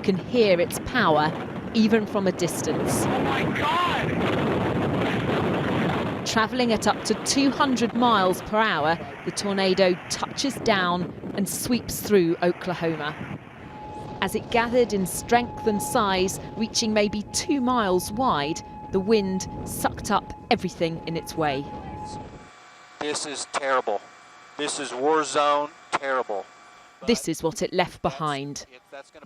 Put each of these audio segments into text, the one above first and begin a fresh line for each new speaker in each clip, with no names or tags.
can hear its power even from a distance.
Oh my God!
Travelling at up to 200 miles per hour, the tornado touches down and sweeps through Oklahoma. As it gathered in strength and size, reaching maybe 2 miles wide, the wind sucked up everything in its way.
This is terrible. This is war zone terrible.
This is what it left behind.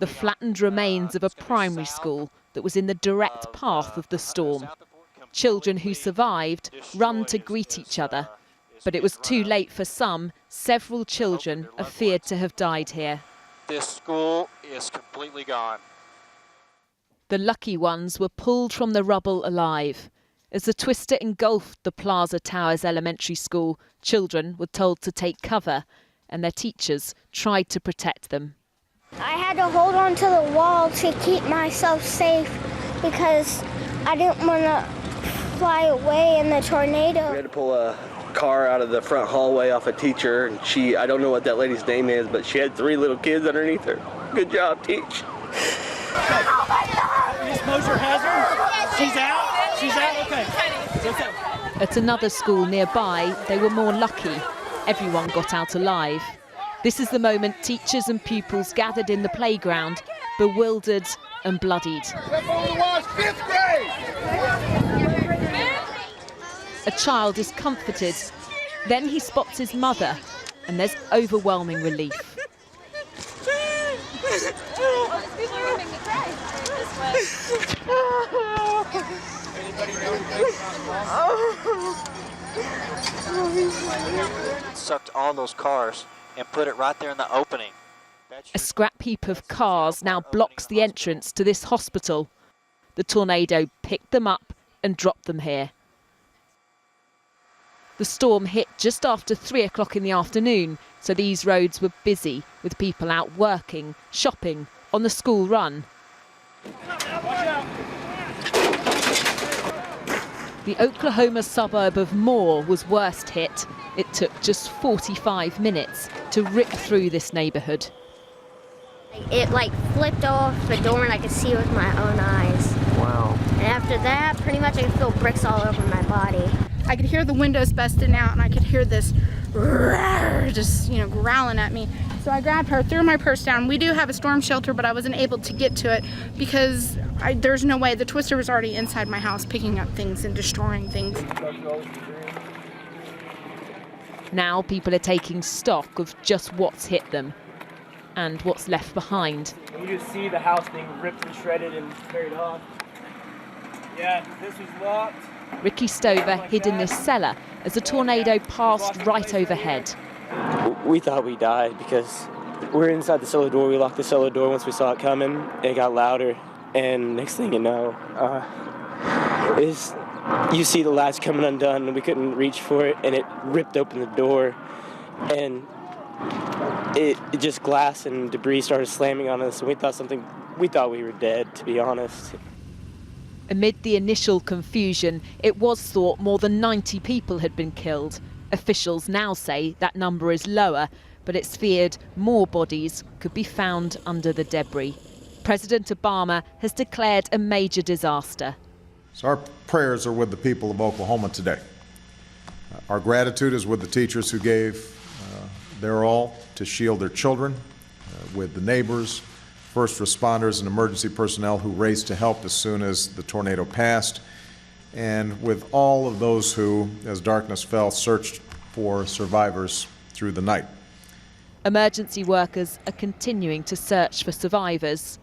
The flattened remains of a primary school that was in the direct path of the storm. Children who survived run to greet each other. But it was too late for some. Several children are feared to have died here.
This school is completely gone.
The lucky ones were pulled from the rubble alive. As the twister engulfed the Plaza Towers Elementary School, children were told to take cover, and their teachers tried to protect them.
I had to hold on to the wall to keep myself safe because I didn't want to fly away in the tornado.
We had to pull a car out of the front hallway off a teacher, and I don't know what that lady's name is, but she had 3 little kids underneath her. Good job, teach.
Miss Moser has her? She's out? She's out? Okay.
At another school nearby, they were more lucky. Everyone got out alive. This is the moment teachers and pupils gathered in the playground, bewildered and bloodied.
Fifth grade!
A child is comforted. Then he spots his mother, and there's overwhelming relief.
Sucked all those cars and put it right there in the opening.
A scrap heap of cars now blocks the entrance to this hospital. The tornado picked them up and dropped them here. The storm hit just after 3 o'clock in the afternoon, so these roads were busy with people out working, shopping, on the school run. The Oklahoma suburb of Moore was worst hit. It took just 45 minutes to rip through this neighborhood.
It flipped off the door and I could see it with my own eyes.
Wow.
And after that, pretty much I could feel bricks all over my body.
I could hear the windows busting out and I could hear this just, growling at me. So I grabbed her, threw my purse down. We do have a storm shelter, but I wasn't able to get to it because there's no way. The twister was already inside my house picking up things and destroying things.
Now people are taking stock of just what's hit them and what's left behind.
You just see the house being ripped and shredded and carried off. Yeah, this was locked.
Ricky Stover hid in this cellar as the tornado passed right overhead.
We thought we died because we're inside the cellar door. We locked the cellar door once we saw it coming. It got louder, and next thing you know, you see the latch coming undone, and we couldn't reach for it, and it ripped open the door, and it just glass and debris started slamming on us, and we thought we were dead, to be honest.
Amid the initial confusion, it was thought more than 90 people had been killed. Officials now say that number is lower, but it's feared more bodies could be found under the debris. President Obama has declared a major disaster.
So our prayers are with the people of Oklahoma today. Our gratitude is with the teachers who gave their all to shield their children, with the neighbors, first responders and emergency personnel who raced to help as soon as the tornado passed, and with all of those who, as darkness fell, searched for survivors through the night.
Emergency workers are continuing to search for survivors.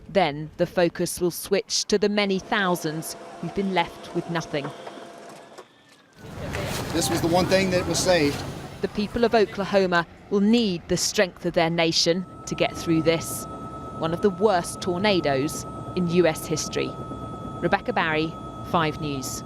Then the focus will switch to the many thousands who've been left with nothing.
This was the one thing that was saved.
The people of Oklahoma will need the strength of their nation to get through this, one of the worst tornadoes in US history. Becca Barry, 5 News.